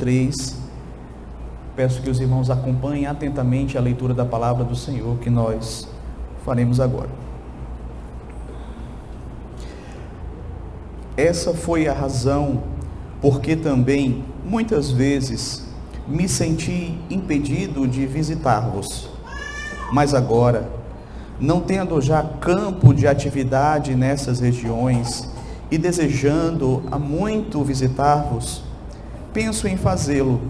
23. Peço que os irmãos acompanhem atentamente a leitura da palavra do Senhor que nós faremos agora. Essa foi a razão porque também, muitas vezes, me senti impedido de visitar-vos. Mas agora, não tendo já campo de atividade nessas regiões e desejando há muito visitar-vos, penso em fazê-lo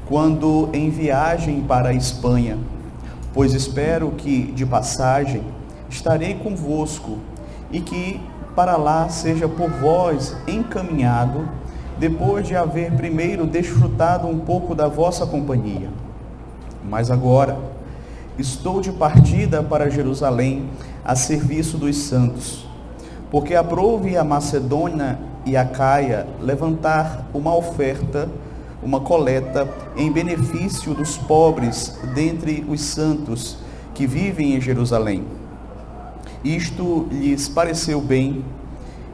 quando em viagem para a Espanha, pois espero que, de passagem, estarei convosco e que para lá seja por vós encaminhado, depois de haver primeiro desfrutado um pouco da vossa companhia. Mas agora estou de partida para Jerusalém a serviço dos santos, porque aprouve a Macedônia e a Caia levantar uma oferta, uma coleta em benefício dos pobres dentre os santos que vivem em Jerusalém. Isto lhes pareceu bem,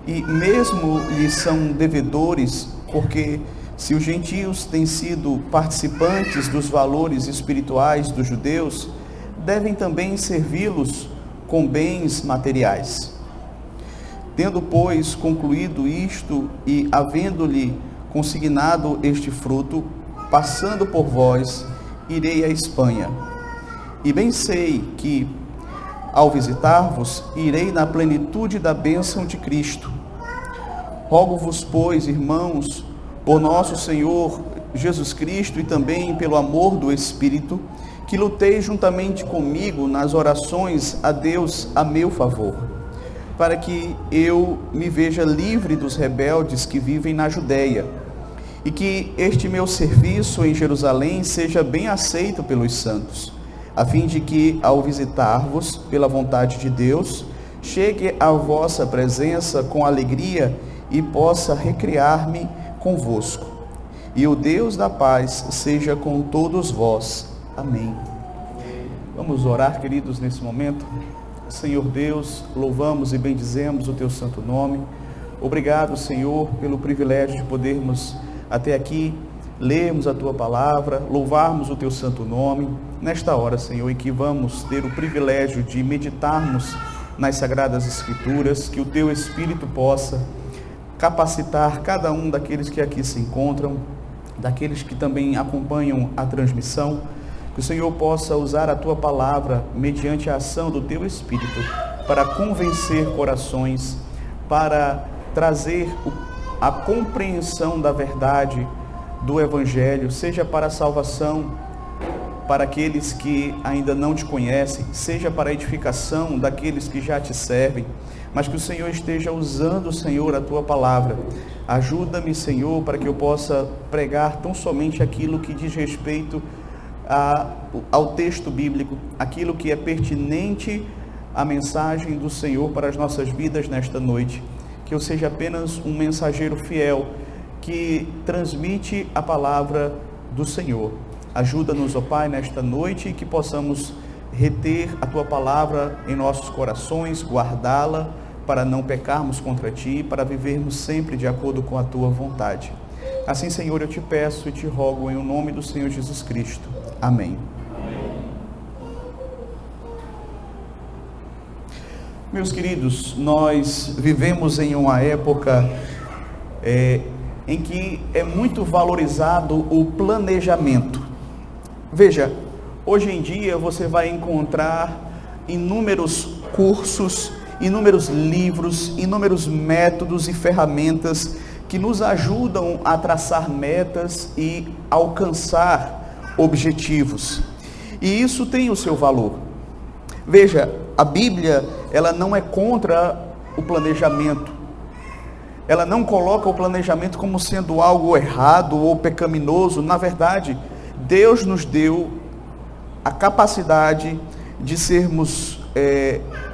e mesmo lhes são devedores, porque se os gentios têm sido participantes dos valores espirituais dos judeus, devem também servi-los com bens materiais. Tendo, pois, concluído isto e havendo-lhe consignado este fruto, passando por vós, irei à Espanha. E bem sei que, ao visitar-vos, irei na plenitude da bênção de Cristo. Rogo-vos, pois, irmãos, por nosso Senhor Jesus Cristo e também pelo amor do Espírito, que luteis juntamente comigo nas orações a Deus a meu favor, para que eu me veja livre dos rebeldes que vivem na Judéia, e que este meu serviço em Jerusalém seja bem aceito pelos santos, a fim de que, ao visitar-vos pela vontade de Deus, chegue à vossa presença com alegria e possa recriar-me convosco. E o Deus da paz seja com todos vós. Amém. Vamos orar, queridos, nesse momento. Senhor Deus, louvamos e bendizemos o teu santo nome. Obrigado, Senhor, pelo privilégio de podermos até aqui lermos a tua palavra, louvarmos o teu santo nome, nesta hora, Senhor, em que vamos ter o privilégio de meditarmos nas Sagradas Escrituras, que o teu Espírito possa capacitar cada um daqueles que aqui se encontram, daqueles que também acompanham a transmissão, que o Senhor possa usar a tua palavra mediante a ação do teu Espírito para convencer corações, para trazer a compreensão da verdade do Evangelho, seja para a salvação para aqueles que ainda não te conhecem, seja para a edificação daqueles que já te servem, mas que o Senhor esteja usando, Senhor, a tua palavra. Ajuda-me, Senhor, para que eu possa pregar tão somente aquilo que diz respeito ao texto bíblico, aquilo que é pertinente à mensagem do Senhor para as nossas vidas nesta noite. Que eu seja apenas um mensageiro fiel que transmite a palavra do Senhor. Ajuda-nos, ó Pai, nesta noite, que possamos reter a tua palavra em nossos corações, guardá-la para não pecarmos contra ti, para vivermos sempre de acordo com a tua vontade. Assim, Senhor, eu te peço e te rogo em o nome do Senhor Jesus Cristo. Amém. Meus queridos, nós vivemos em uma época em que é muito valorizado o planejamento. Veja, hoje em dia você vai encontrar inúmeros cursos, inúmeros livros, inúmeros métodos e ferramentas que nos ajudam a traçar metas e alcançar objetivos. E isso tem o seu valor. Veja, a Bíblia, ela não é contra o planejamento. Ela não coloca o planejamento como sendo algo errado ou pecaminoso. Na verdade, Deus nos deu a capacidade de sermos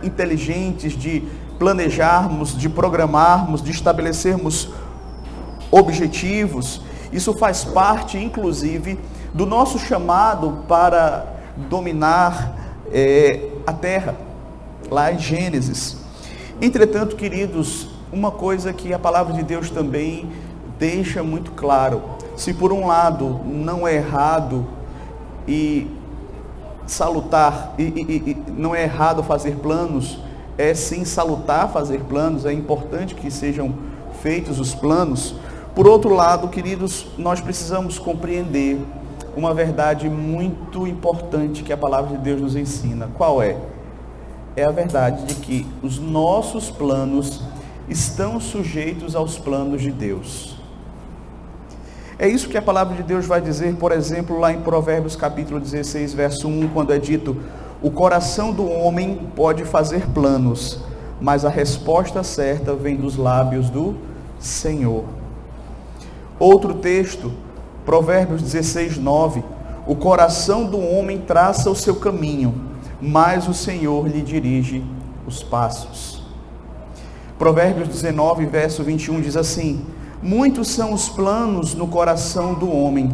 inteligentes, de planejarmos, de programarmos, de estabelecermos objetivos. Isso faz parte, inclusive, do nosso chamado para dominar a terra, lá em Gênesis. Entretanto, queridos, uma coisa que a palavra de Deus também deixa muito claro: Se por um lado não é errado e salutar, não é errado fazer planos, é sim salutar fazer planos, é importante que sejam feitos os planos. Por outro lado, queridos, nós precisamos compreender uma verdade muito importante que a palavra de Deus nos ensina. Qual é? É a verdade de que os nossos planos estão sujeitos aos planos de Deus. É isso que a palavra de Deus vai dizer, por exemplo, lá em Provérbios capítulo 16, verso 1, quando é dito: o coração do homem pode fazer planos, mas a resposta certa vem dos lábios do Senhor. Outro texto, Provérbios 16, 9, o coração do homem traça o seu caminho, mas o Senhor lhe dirige os passos. Provérbios 19, verso 21 diz assim: muitos são os planos no coração do homem,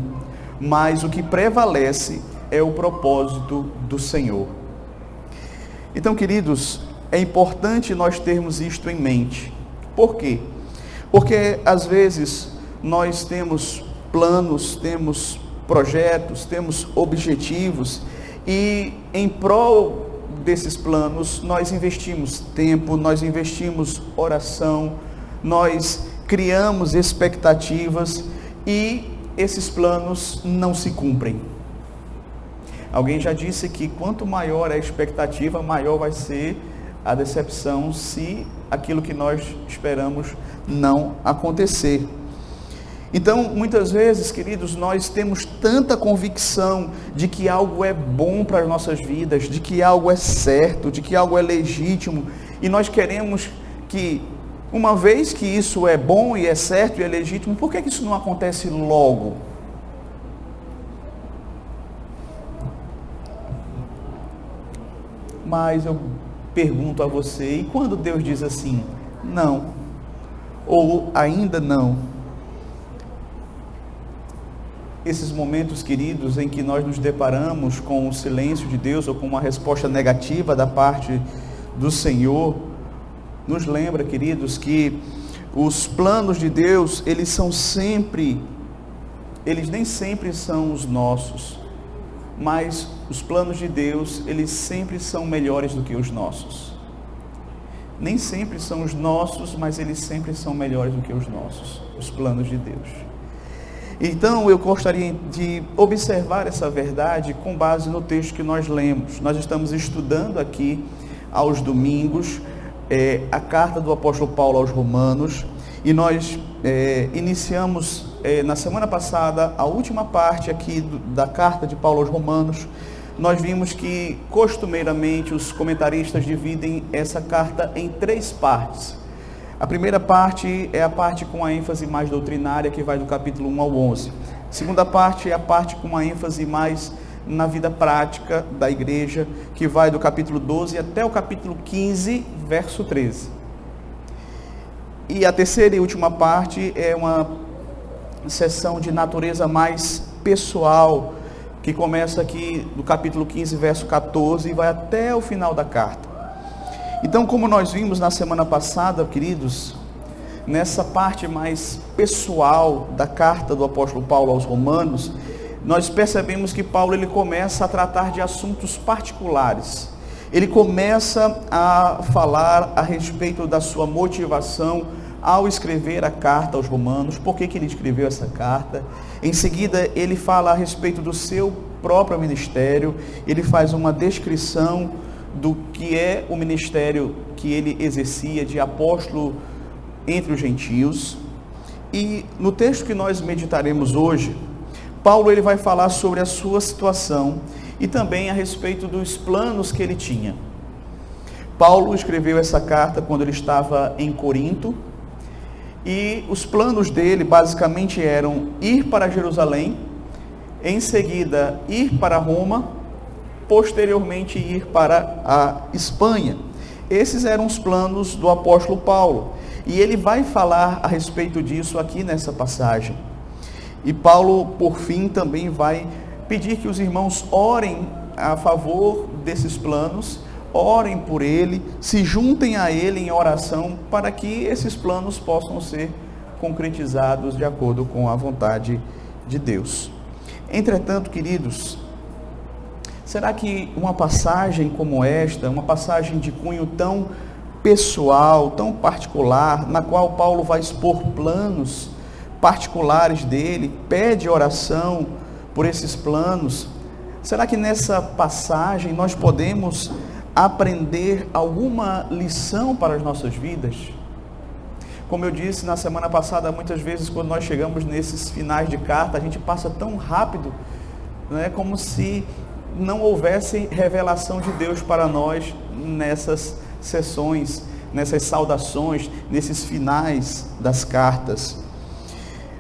mas o que prevalece é o propósito do Senhor. Então, queridos, é importante nós termos isto em mente. Por quê? Porque às vezes nós temos planos, temos projetos, temos objetivos, e em prol desses planos nós investimos tempo, nós investimos oração, nós criamos expectativas e esses planos não se cumprem. Alguém já disse que quanto maior é a expectativa, maior vai ser a decepção se aquilo que nós esperamos não acontecer. Então, muitas vezes, queridos, nós temos tanta convicção de que algo é bom para as nossas vidas, de que algo é certo, de que algo é legítimo, e nós queremos que, uma vez que isso é bom e é certo e é legítimo, por que isso não acontece logo? Mas eu pergunto a você, e quando Deus diz assim, não, ou ainda não? Esses momentos, queridos, em que nós nos deparamos com o silêncio de Deus ou com uma resposta negativa da parte do Senhor, nos lembra, queridos, que os planos de Deus, eles nem sempre são os nossos, mas os planos de Deus, eles sempre são melhores do que os nossos. Nem sempre são os nossos, mas eles sempre são melhores do que os nossos, os planos de Deus. Então, eu gostaria de observar essa verdade com base no texto que nós lemos. Nós estamos estudando aqui, aos domingos, a carta do apóstolo Paulo aos Romanos, e nós iniciamos na semana passada a última parte aqui da carta de Paulo aos Romanos. Nós vimos que, costumeiramente, os comentaristas dividem essa carta em 3 partes. A primeira parte é a parte com a ênfase mais doutrinária, que vai do capítulo 1 ao 11. A segunda parte é a parte com a ênfase mais na vida prática da igreja, que vai do capítulo 12 até o capítulo 15, verso 13. E a terceira e última parte é uma sessão de natureza mais pessoal, que começa aqui do capítulo 15, verso 14, e vai até o final da carta. Então, como nós vimos na semana passada, queridos, nessa parte mais pessoal da carta do apóstolo Paulo aos Romanos, nós percebemos que Paulo ele começa a tratar de assuntos particulares. Ele começa a falar a respeito da sua motivação ao escrever a carta aos Romanos, por que ele escreveu essa carta. Em seguida, ele fala a respeito do seu próprio ministério, ele faz uma descrição do que é o ministério que ele exercia de apóstolo entre os gentios. E no texto que nós meditaremos hoje, Paulo ele vai falar sobre a sua situação e também a respeito dos planos que ele tinha. Paulo escreveu essa carta quando ele estava em Corinto, e os planos dele basicamente eram ir para Jerusalém, em seguida ir para Roma, posteriormente ir para a Espanha. Esses eram os planos do apóstolo Paulo, e ele vai falar a respeito disso aqui nessa passagem. E Paulo, por fim, também vai pedir que os irmãos orem a favor desses planos, orem por ele, se juntem a ele em oração, para que esses planos possam ser concretizados de acordo com a vontade de Deus. Entretanto, queridos, será que uma passagem como esta, uma passagem de cunho tão pessoal, tão particular, na qual Paulo vai expor planos particulares dele, pede oração por esses planos, será que nessa passagem nós podemos aprender alguma lição para as nossas vidas? Como eu disse na semana passada, muitas vezes quando nós chegamos nesses finais de carta, a gente passa tão rápido, né, como se não houvesse revelação de Deus para nós nessas sessões, nessas saudações, nesses finais das cartas.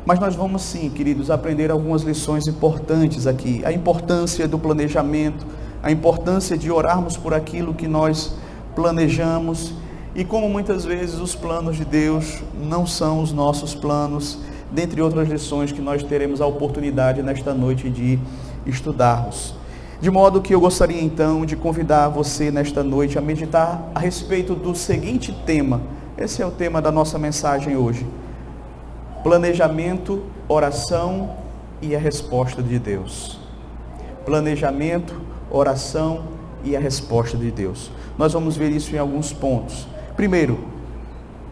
Mas nós vamos sim, queridos, aprender algumas lições importantes aqui. A importância do planejamento, a importância de orarmos por aquilo que nós planejamos, e como muitas vezes os planos de Deus não são os nossos planos, dentre outras lições que nós teremos a oportunidade nesta noite de estudarmos. De modo que eu gostaria então de convidar você nesta noite a meditar a respeito do seguinte tema. Esse é o tema da nossa mensagem hoje: planejamento, oração e a resposta de Deus. Planejamento, oração e a resposta de Deus. Nós vamos ver isso em alguns pontos. Primeiro,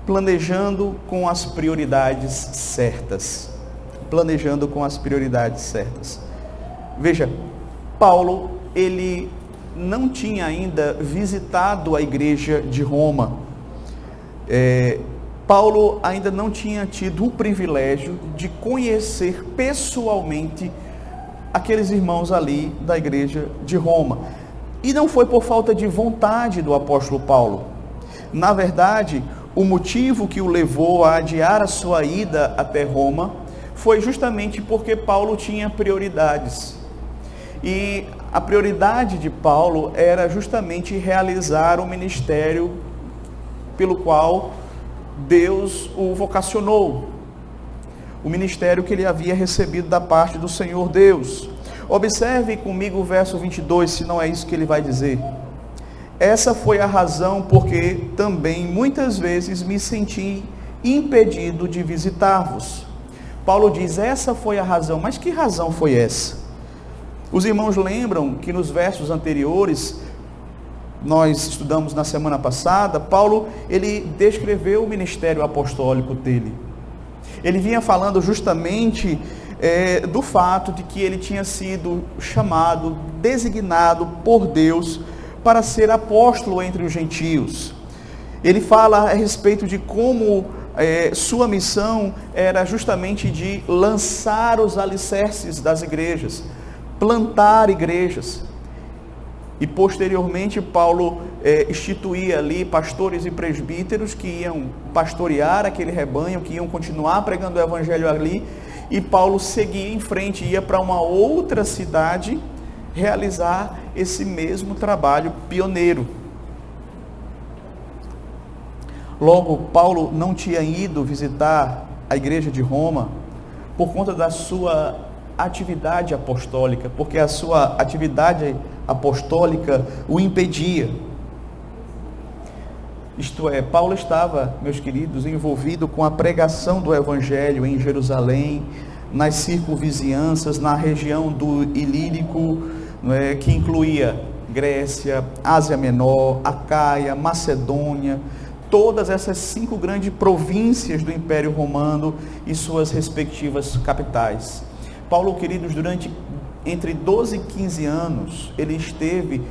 planejando com as prioridades certas. Planejando com as prioridades certas. Veja, Paulo, ele não tinha ainda visitado a igreja de Roma. Paulo ainda não tinha tido o privilégio de conhecer pessoalmente aqueles irmãos ali da igreja de Roma. E não foi por falta de vontade do apóstolo Paulo. Na verdade, o motivo que o levou a adiar a sua ida até Roma foi justamente porque Paulo tinha prioridades. E a prioridade de Paulo era justamente realizar o ministério pelo qual Deus o vocacionou, o ministério que ele havia recebido da parte do Senhor Deus. Observe comigo o verso 22, se não é isso que ele vai dizer. Essa foi a razão porque também muitas vezes me senti impedido de visitar-vos. Paulo diz, essa foi a razão, mas que razão foi essa? Os irmãos lembram que nos versos anteriores, nós estudamos na semana passada, Paulo, ele descreveu o ministério apostólico dele. Ele vinha falando justamente do fato de que ele tinha sido chamado, designado por Deus para ser apóstolo entre os gentios. Ele fala a respeito de como sua missão era justamente de lançar os alicerces das igrejas, plantar igrejas. E posteriormente Paulo instituía ali pastores e presbíteros que iam pastorear aquele rebanho, que iam continuar pregando o evangelho ali, e Paulo seguia em frente, ia para uma outra cidade realizar esse mesmo trabalho pioneiro. Logo, Paulo não tinha ido visitar a igreja de Roma por conta da sua atividade apostólica, porque a sua atividade apostólica o impedia. Isto é, Paulo estava, meus queridos, envolvido com a pregação do evangelho em Jerusalém, nas circunvizinhanças, na região do Ilírico, que incluía Grécia, Ásia Menor, Acaia, Macedônia, todas essas 5 grandes províncias do Império Romano e suas respectivas capitais. Paulo, queridos, durante entre 12 e 15 anos, ele esteve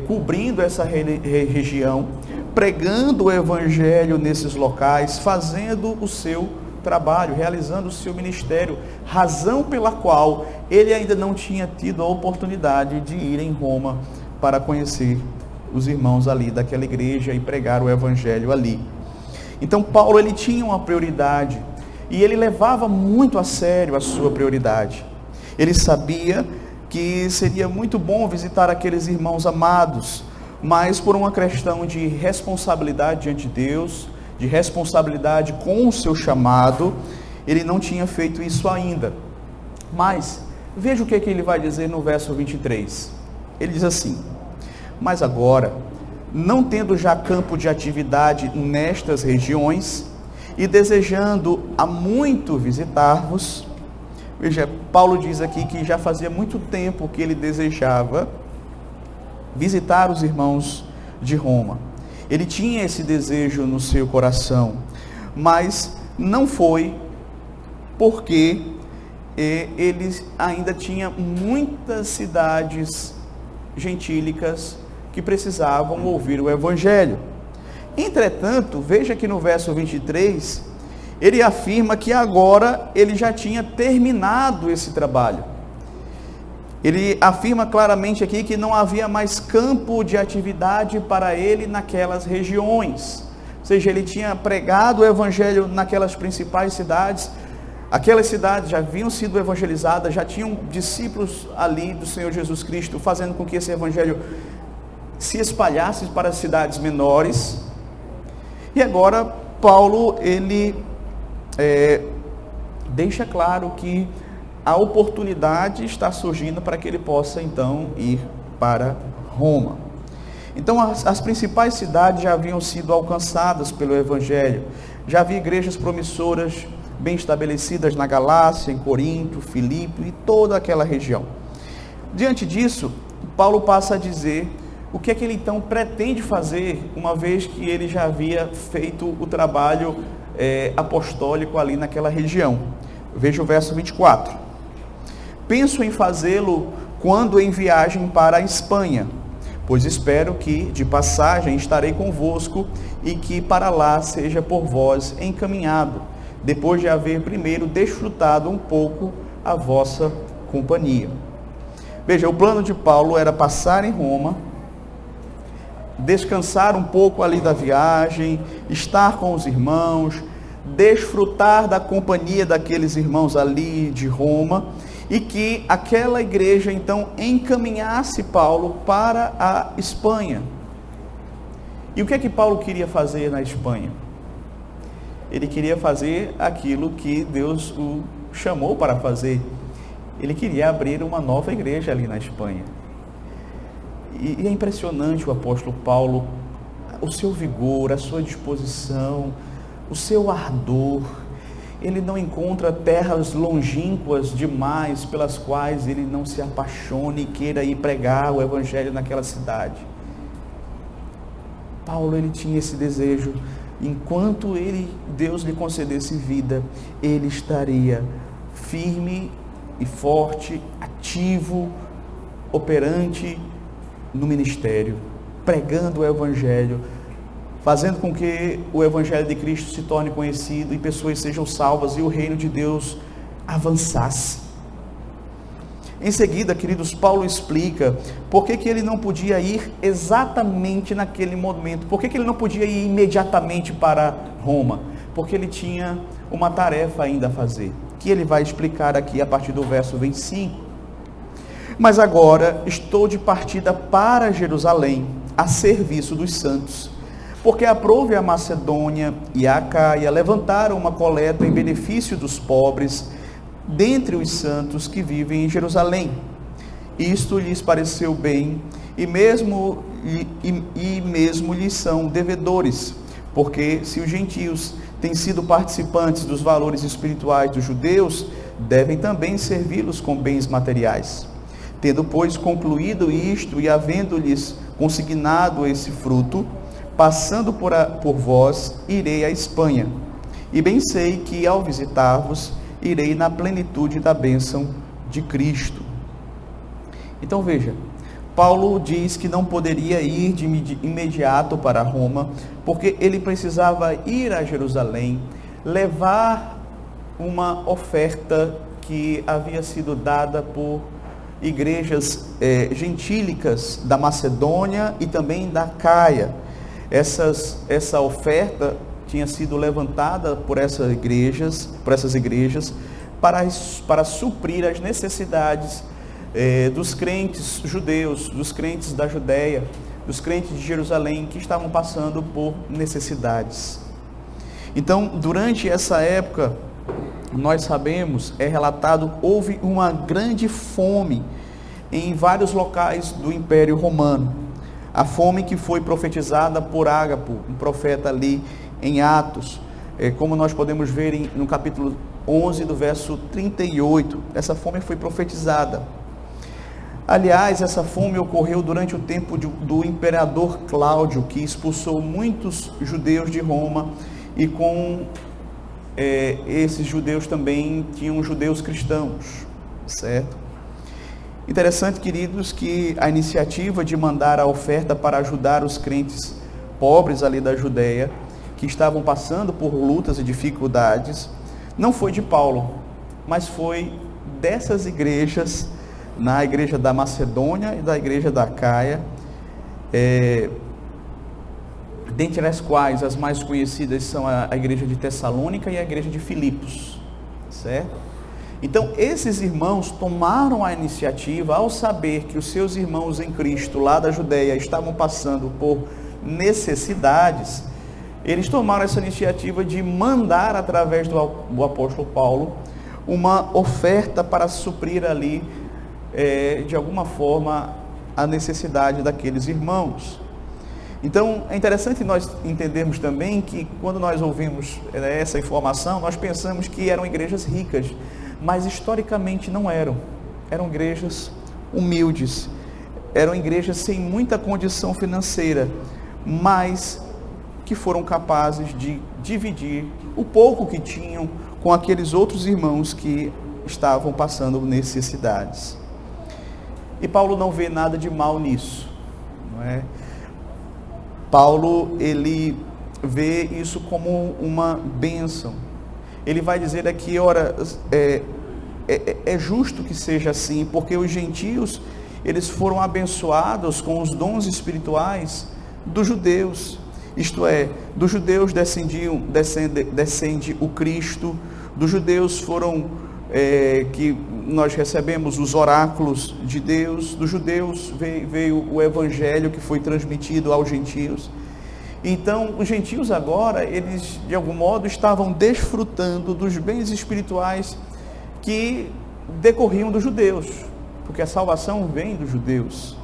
cobrindo essa região, pregando o evangelho nesses locais, fazendo o seu trabalho, realizando o seu ministério, razão pela qual ele ainda não tinha tido a oportunidade de ir em Roma para conhecer os irmãos ali daquela igreja e pregar o evangelho ali. Então Paulo, ele tinha uma prioridade e ele levava muito a sério a sua prioridade. Ele sabia que seria muito bom visitar aqueles irmãos amados, mas por uma questão de responsabilidade diante de Deus, de responsabilidade com o seu chamado, ele não tinha feito isso ainda. Mas veja o que ele vai dizer no verso 23. Ele diz assim: mas agora, não tendo já campo de atividade nestas regiões, e desejando há muito visitar-vos, Veja, Paulo diz aqui que já fazia muito tempo que ele desejava visitar os irmãos de Roma. Ele tinha esse desejo no seu coração, mas não foi porque ele ainda tinha muitas cidades gentílicas que precisavam ouvir o Evangelho. Entretanto, veja que no verso 23, ele afirma que agora ele já tinha terminado esse trabalho. Ele afirma claramente aqui que não havia mais campo de atividade para ele naquelas regiões. Ou seja, ele tinha pregado o Evangelho naquelas principais cidades. Aquelas cidades já haviam sido evangelizadas, já tinham discípulos ali do Senhor Jesus Cristo, fazendo com que esse Evangelho se espalhasse para as cidades menores. E agora, Paulo, ele deixa claro que a oportunidade está surgindo para que ele possa, então, ir para Roma. Então, as principais cidades já haviam sido alcançadas pelo Evangelho. Já havia igrejas promissoras, bem estabelecidas na Galácia, em Corinto, Filipe e toda aquela região. Diante disso, Paulo passa a dizer o que é que ele então pretende fazer, uma vez que ele já havia feito o trabalho apostólico ali naquela região. Veja o verso 24. Penso em fazê-lo quando em viagem para a Espanha, pois espero que de passagem estarei convosco e que para lá seja por vós encaminhado, depois de haver primeiro desfrutado um pouco a vossa companhia. Veja, o plano de Paulo era passar em Roma, descansar um pouco ali da viagem, estar com os irmãos, desfrutar da companhia daqueles irmãos ali de Roma, e que aquela igreja então encaminhasse Paulo para a Espanha. E o que é que Paulo queria fazer na Espanha? Ele queria fazer aquilo que Deus o chamou para fazer. Ele queria abrir uma nova igreja ali na Espanha. E é impressionante o apóstolo Paulo, o seu vigor, a sua disposição, o seu ardor. Ele não encontra terras longínquas demais pelas quais ele não se apaixone e queira ir pregar o Evangelho naquela cidade. Paulo, ele tinha esse desejo. Enquanto Deus lhe concedesse vida, ele estaria firme e forte, ativo, operante no ministério, pregando o Evangelho, fazendo com que o Evangelho de Cristo se torne conhecido e pessoas sejam salvas e o reino de Deus avançasse. Em seguida, queridos, Paulo explica por que ele não podia ir exatamente naquele momento, por que ele não podia ir imediatamente para Roma, porque ele tinha uma tarefa ainda a fazer, que ele vai explicar aqui a partir do verso 25. Mas agora estou de partida para Jerusalém, a serviço dos santos, porque aprouve a Macedônia e a Acaia levantaram uma coleta em benefício dos pobres, dentre os santos que vivem em Jerusalém. Isto lhes pareceu bem, e mesmo lhes são devedores, porque se os gentios têm sido participantes dos valores espirituais dos judeus, devem também servi-los com bens materiais. Tendo, pois, concluído isto e havendo-lhes consignado esse fruto, passando por vós, irei à Espanha. E bem sei que, ao visitar-vos, irei na plenitude da bênção de Cristo. Então veja, Paulo diz que não poderia ir de imediato para Roma, porque ele precisava ir a Jerusalém, levar uma oferta que havia sido dada por igrejas gentílicas da Macedônia e também da Acaia. Essa oferta tinha sido levantada por essas igrejas para suprir as necessidades dos crentes judeus, dos crentes da Judéia, dos crentes de Jerusalém que estavam passando por necessidades. Então, durante essa época, nós sabemos, é relatado, houve uma grande fome em vários locais do Império Romano. A fome que foi profetizada por Ágapo, um profeta ali em Atos, como nós podemos ver no capítulo 11, do verso 38, essa fome foi profetizada. Aliás, essa fome ocorreu durante o tempo do imperador Cláudio, que expulsou muitos judeus de Roma, e com esses judeus também tinham judeus cristãos, certo? Interessante, queridos, que a iniciativa de mandar a oferta para ajudar os crentes pobres ali da Judéia, que estavam passando por lutas e dificuldades, não foi de Paulo, mas foi dessas igrejas, na igreja da Macedônia e da igreja da Acaia, dentre as quais as mais conhecidas são a igreja de Tessalônica e a igreja de Filipos, certo? Então, esses irmãos tomaram a iniciativa, ao saber que os seus irmãos em Cristo, lá da Judéia, estavam passando por necessidades, eles tomaram essa iniciativa de mandar, através do apóstolo Paulo, uma oferta para suprir ali, de alguma forma, a necessidade daqueles irmãos. Então, é interessante nós entendermos também que, quando nós ouvimos essa informação, nós pensamos que eram igrejas ricas, mas historicamente não eram. Eram igrejas humildes, eram igrejas sem muita condição financeira, mas que foram capazes de dividir o pouco que tinham com aqueles outros irmãos que estavam passando necessidades. E Paulo não vê nada de mal nisso, não é? Paulo, ele vê isso como uma bênção. Ele vai dizer aqui, ora, é justo que seja assim, porque os gentios, eles foram abençoados com os dons espirituais dos judeus. Isto é, dos judeus descende o Cristo, dos judeus que nós recebemos os oráculos de Deus, dos judeus veio o evangelho que foi transmitido aos gentios. Então, os gentios agora, eles de algum modo estavam desfrutando dos bens espirituais que decorriam dos judeus, porque a salvação vem dos judeus.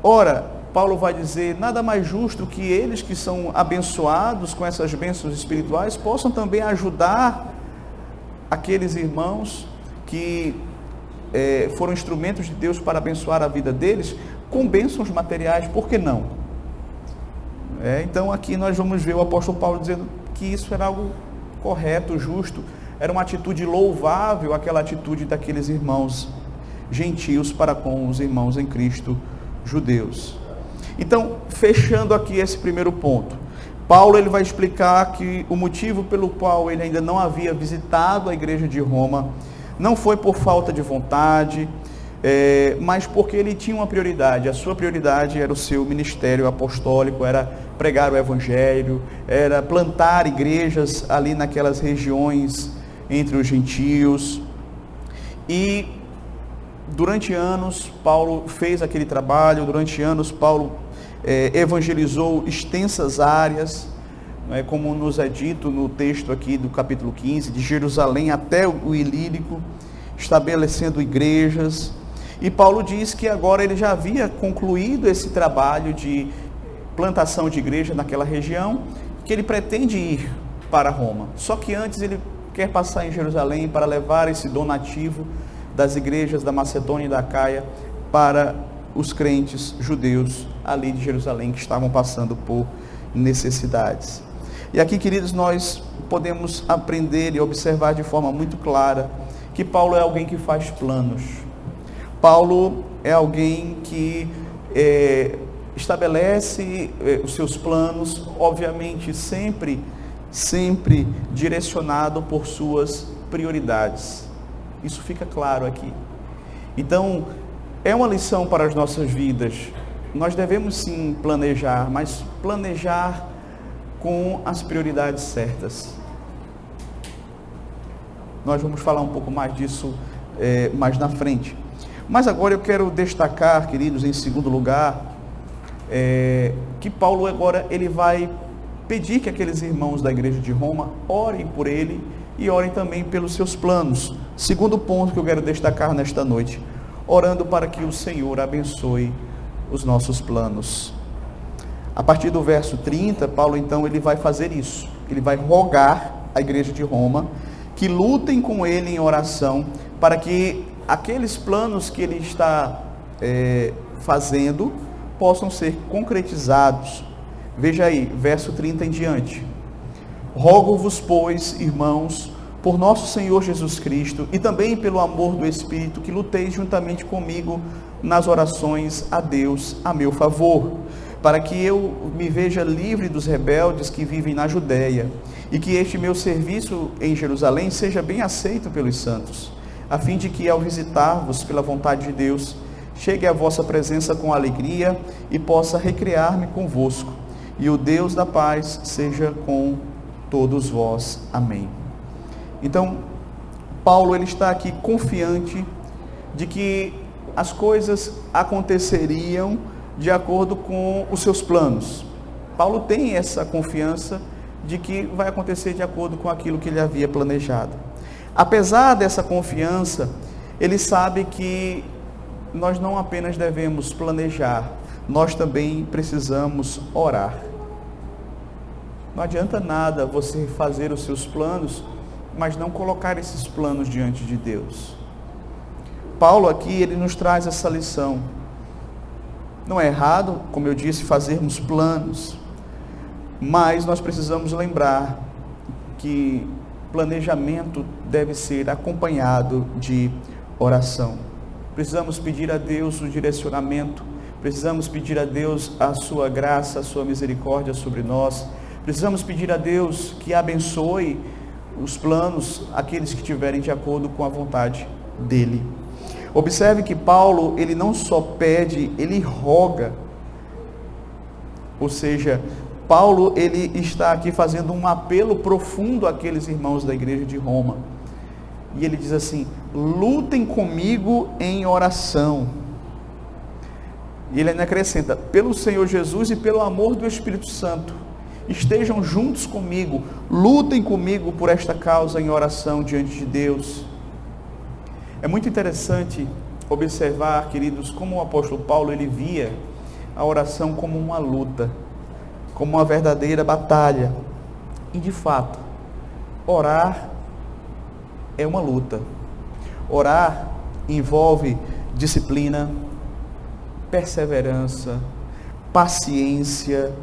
Ora, Paulo vai dizer, nada mais justo que eles que são abençoados com essas bênçãos espirituais possam também ajudar aqueles irmãos que foram instrumentos de Deus para abençoar a vida deles com bênçãos materiais, por que não? Então aqui nós vamos ver o apóstolo Paulo dizendo que isso era algo correto, justo, era uma atitude louvável, aquela atitude daqueles irmãos gentios para com os irmãos em Cristo judeus. Então, fechando aqui esse primeiro ponto, Paulo ele vai explicar que o motivo pelo qual ele ainda não havia visitado a igreja de Roma não foi por falta de vontade, mas porque ele tinha uma prioridade. A sua prioridade era o seu ministério apostólico, era pregar o evangelho, era plantar igrejas ali naquelas regiões entre os gentios. E durante anos Paulo fez aquele trabalho, durante anos Paulo evangelizou extensas áreas, como nos é dito no texto aqui do capítulo 15, de Jerusalém até o Ilírico, estabelecendo igrejas. E Paulo diz que agora ele já havia concluído esse trabalho de plantação de igreja naquela região, que ele pretende ir para Roma. Só que antes ele quer passar em Jerusalém para levar esse donativo das igrejas da Macedônia e da Acaia para os crentes judeus ali de Jerusalém que estavam passando por necessidades. E aqui, queridos, nós podemos aprender e observar de forma muito clara que Paulo é alguém que faz planos. Paulo é alguém que estabelece os seus planos, obviamente sempre direcionado por suas prioridades. Isso fica claro aqui. Então, é uma lição para as nossas vidas. Nós devemos sim planejar, mas planejar com as prioridades certas. Nós vamos falar um pouco mais disso mais na frente. Mas agora eu quero destacar, queridos, em segundo lugar, que Paulo agora ele vai pedir que aqueles irmãos da igreja de Roma orem por ele e orem também pelos seus planos. Segundo ponto que eu quero destacar nesta noite, orando para que o Senhor abençoe os nossos planos. A partir do verso 30, Paulo então ele vai fazer isso. ele vai rogar à igreja de Roma que lutem com ele em oração para que aqueles planos que ele está fazendo possam ser concretizados. Veja aí, verso 30 em diante. Rogo-vos, pois, irmãos, por nosso Senhor Jesus Cristo e também pelo amor do Espírito, que luteis juntamente comigo nas orações a Deus a meu favor, para que eu me veja livre dos rebeldes que vivem na Judéia, e que este meu serviço em Jerusalém seja bem aceito pelos santos, a fim de que, ao visitar-vos pela vontade de Deus, chegue à vossa presença com alegria e possa recrear-me convosco. E o Deus da paz seja com todos vós. Amém. Então, Paulo ele está aqui confiante de que as coisas aconteceriam de acordo com os seus planos. Paulo tem essa confiança de que vai acontecer de acordo com aquilo que ele havia planejado. Apesar dessa confiança, ele sabe que nós não apenas devemos planejar, nós também precisamos orar. Não adianta nada você fazer os seus planos, mas não colocar esses planos diante de Deus. Paulo aqui, ele nos traz essa lição. Não é errado, como eu disse, fazermos planos, mas nós precisamos lembrar que planejamento deve ser acompanhado de oração. Precisamos pedir a Deus o direcionamento, precisamos pedir a Deus a sua graça, a sua misericórdia sobre nós, precisamos pedir a Deus que abençoe os planos, aqueles que estiverem de acordo com a vontade dele. Observe que Paulo, ele não só pede, ele roga. Ou seja, Paulo, ele está aqui fazendo um apelo profundo àqueles irmãos da igreja de Roma. E ele diz assim: lutem comigo em oração. E ele ainda acrescenta: pelo Senhor Jesus e pelo amor do Espírito Santo, estejam juntos comigo, lutem comigo por esta causa em oração diante de Deus. É muito interessante observar, queridos, como o apóstolo Paulo, ele via a oração como uma luta, como uma verdadeira batalha. E de fato, orar é uma luta. Orar envolve disciplina, perseverança, paciência.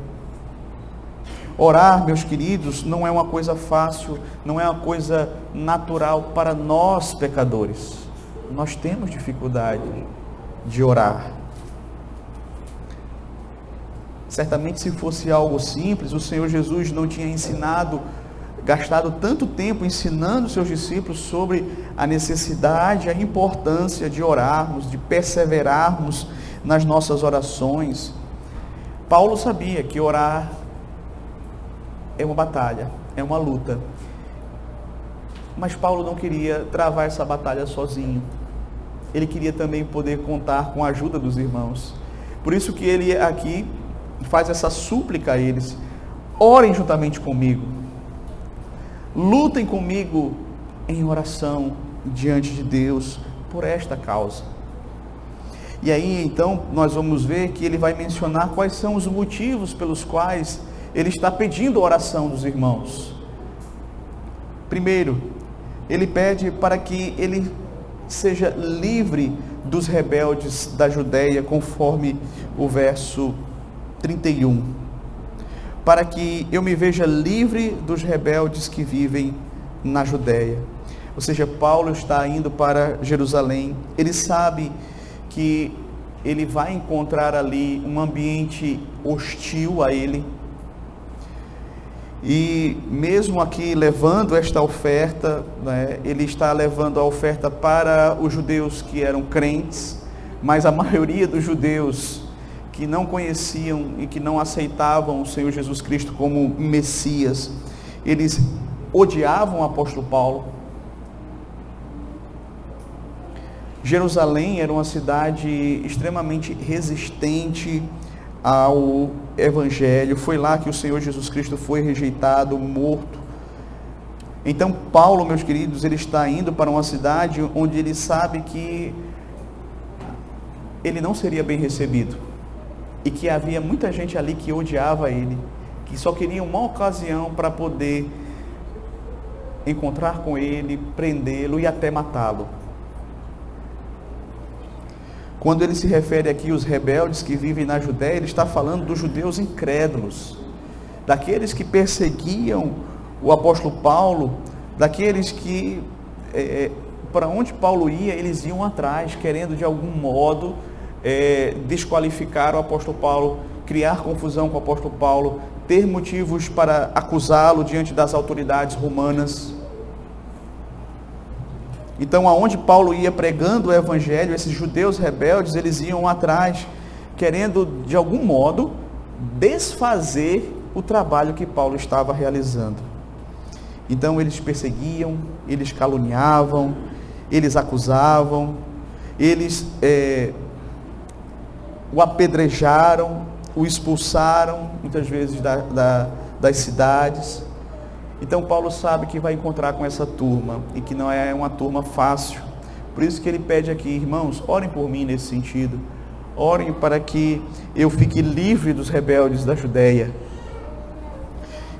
Orar, meus queridos, não é uma coisa fácil, não é uma coisa natural para nós pecadores. Nós temos dificuldade de orar. Certamente, se fosse algo simples, o Senhor Jesus não tinha gastado tanto tempo ensinando seus discípulos sobre a necessidade, a importância de orarmos, de perseverarmos nas nossas orações. Paulo sabia que orar é uma batalha, é uma luta. Mas Paulo não queria travar essa batalha sozinho. Ele queria também poder contar com a ajuda dos irmãos. Por isso que ele aqui faz essa súplica a eles: orem juntamente comigo, lutem comigo em oração diante de Deus por esta causa. E aí então nós vamos ver que ele vai mencionar quais são os motivos pelos quais ele está pedindo a oração dos irmãos. Primeiro, ele pede para que ele seja livre dos rebeldes da Judéia, conforme o verso 31. Para que eu me veja livre dos rebeldes que vivem na Judéia. Ou seja, Paulo está indo para Jerusalém. Ele sabe que ele vai encontrar ali um ambiente hostil a ele. E mesmo aqui levando esta oferta, né, ele está levando a oferta para os judeus que eram crentes, mas a maioria dos judeus que não conheciam e que não aceitavam o Senhor Jesus Cristo como Messias, eles odiavam o apóstolo Paulo. Jerusalém era uma cidade extremamente resistente ao Evangelho. Foi lá que o Senhor Jesus Cristo foi rejeitado, morto. Então Paulo, meus queridos, ele está indo para uma cidade onde ele sabe que ele não seria bem recebido, e que havia muita gente ali que odiava ele, que só queriam uma ocasião para poder encontrar com ele, prendê-lo e até matá-lo. Quando ele se refere aqui aos rebeldes que vivem na Judéia, ele está falando dos judeus incrédulos, daqueles que perseguiam o apóstolo Paulo, daqueles que, para onde Paulo ia, eles iam atrás, querendo de algum modo desqualificar o apóstolo Paulo, criar confusão com o apóstolo Paulo, ter motivos para acusá-lo diante das autoridades romanas. Então, aonde Paulo ia pregando o evangelho, esses judeus rebeldes, eles iam atrás, querendo de algum modo desfazer o trabalho que Paulo estava realizando. Então, eles perseguiam, eles caluniavam, eles acusavam, eles o apedrejaram, o expulsaram, muitas vezes das cidades. Então Paulo sabe que vai encontrar com essa turma, e que não é uma turma fácil. Por isso que ele pede aqui: irmãos, orem por mim nesse sentido. Orem para que eu fique livre dos rebeldes da Judéia.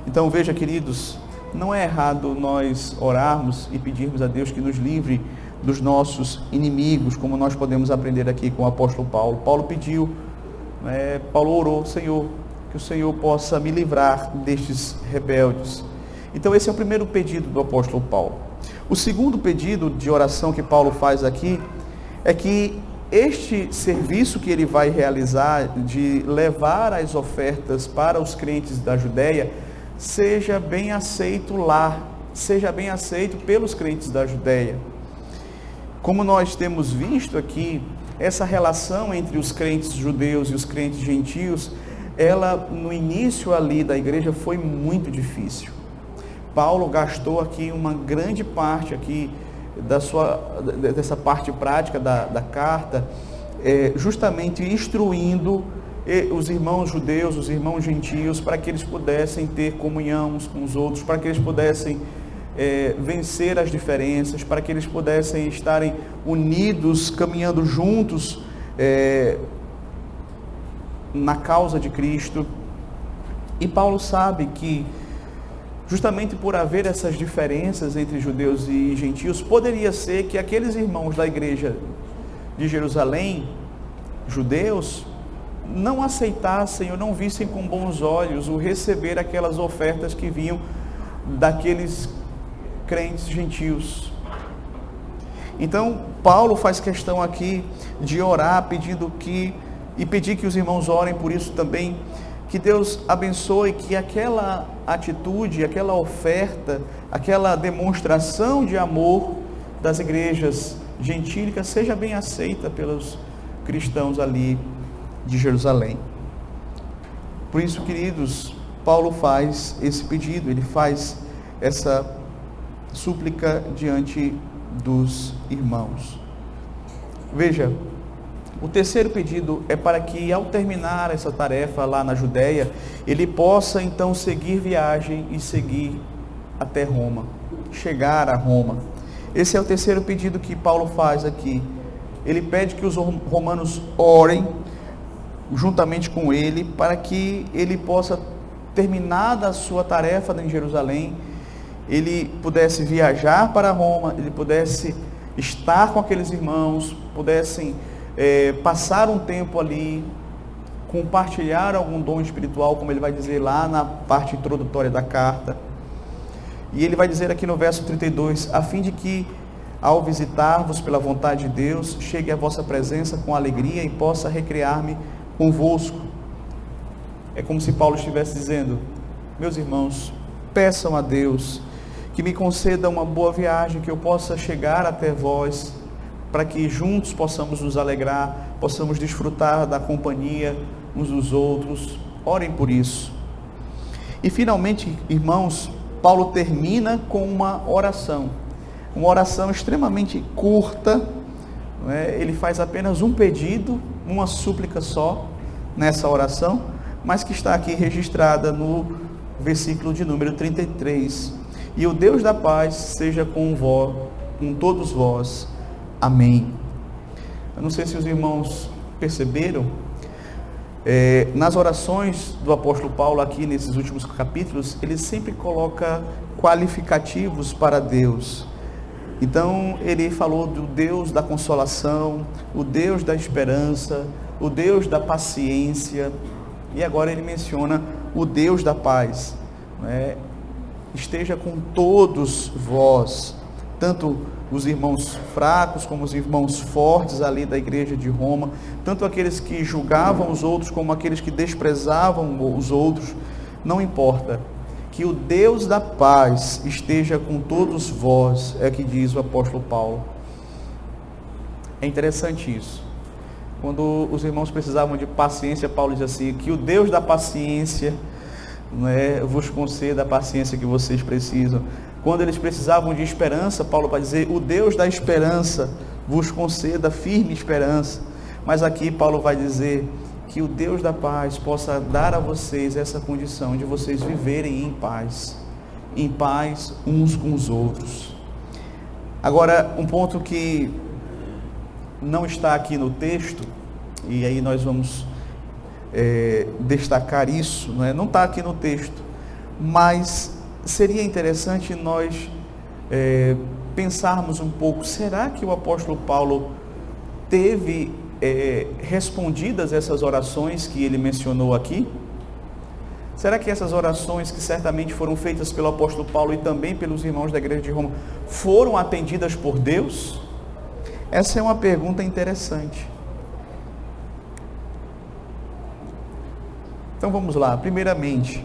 Então veja, queridos, não é errado nós orarmos e pedirmos a Deus que nos livre dos nossos inimigos, como nós podemos aprender aqui com o apóstolo Paulo. Paulo pediu, Paulo orou: Senhor, que o Senhor possa me livrar destes rebeldes. Então esse é o primeiro pedido do apóstolo Paulo. O segundo pedido de oração que Paulo faz aqui é que este serviço que ele vai realizar de levar as ofertas para os crentes da Judéia seja bem aceito lá, seja bem aceito pelos crentes da Judéia. Como nós temos visto aqui, essa relação entre os crentes judeus e os crentes gentios, ela no início ali da igreja foi muito difícil. Paulo gastou aqui uma grande parte aqui dessa parte prática da carta, justamente instruindo os irmãos judeus, os irmãos gentios, para que eles pudessem ter comunhão uns com os outros, para que eles pudessem vencer as diferenças, para que eles pudessem estarem unidos, caminhando juntos na causa de Cristo. E Paulo sabe que justamente por haver essas diferenças entre judeus e gentios, poderia ser que aqueles irmãos da igreja de Jerusalém, judeus, não aceitassem ou não vissem com bons olhos o receber aquelas ofertas que vinham daqueles crentes gentios. Então, Paulo faz questão aqui de orar, pedir que os irmãos orem por isso também, que Deus abençoe, que aquela atitude, aquela oferta, aquela demonstração de amor das igrejas gentílicas seja bem aceita pelos cristãos ali de Jerusalém. Por isso, queridos, Paulo faz esse pedido, ele faz essa súplica diante dos irmãos. Veja, o terceiro pedido é para que, ao terminar essa tarefa lá na Judéia, ele possa então seguir viagem e seguir até Roma, chegar a Roma. Esse é o terceiro pedido que Paulo faz aqui. Ele pede que os romanos orem juntamente com ele, para que ele possa, terminada a sua tarefa em Jerusalém, ele pudesse viajar para Roma, ele pudesse estar com aqueles irmãos, pudessem passar um tempo ali, compartilhar algum dom espiritual, como ele vai dizer lá na parte introdutória da carta. E ele vai dizer aqui no verso 32, a fim de que, ao visitar-vos pela vontade de Deus, chegue à vossa presença com alegria e possa recrear-me convosco. É como se Paulo estivesse dizendo: meus irmãos, peçam a Deus que me conceda uma boa viagem, que eu possa chegar até vós, para que juntos possamos nos alegrar, possamos desfrutar da companhia uns dos outros. Orem por isso. E finalmente, irmãos, Paulo termina com uma oração extremamente curta, não é? Ele faz apenas um pedido, uma súplica só nessa oração, mas que está aqui registrada no versículo de número 33. E o Deus da paz seja com todos vós. Amém. Eu não sei se os irmãos perceberam, Nas orações do apóstolo Paulo, aqui nesses últimos capítulos, ele sempre coloca qualificativos para Deus. Então, ele falou do Deus da consolação, o Deus da esperança, o Deus da paciência, e agora ele menciona o Deus da paz. Esteja com todos vós, tanto os irmãos fracos como os irmãos fortes ali da igreja de Roma, tanto aqueles que julgavam os outros como aqueles que desprezavam os outros, não importa, que o Deus da paz esteja com todos vós, é o que diz o apóstolo Paulo. É interessante isso. Quando os irmãos precisavam de paciência, Paulo diz assim, que o Deus da paciência vos conceda a paciência que vocês precisam. Quando eles precisavam de esperança, Paulo vai dizer, o Deus da esperança vos conceda firme esperança. Mas aqui Paulo vai dizer que o Deus da paz possa dar a vocês essa condição de vocês viverem em paz uns com os outros. Agora, um ponto que não está aqui no texto, e aí nós vamos destacar isso, não está aqui no texto, mas seria interessante nós pensarmos um pouco, será que o apóstolo Paulo teve respondidas essas orações que ele mencionou aqui? Será que essas orações que certamente foram feitas pelo apóstolo Paulo e também pelos irmãos da igreja de Roma foram atendidas por Deus? Essa é uma pergunta interessante. Então vamos lá. Primeiramente,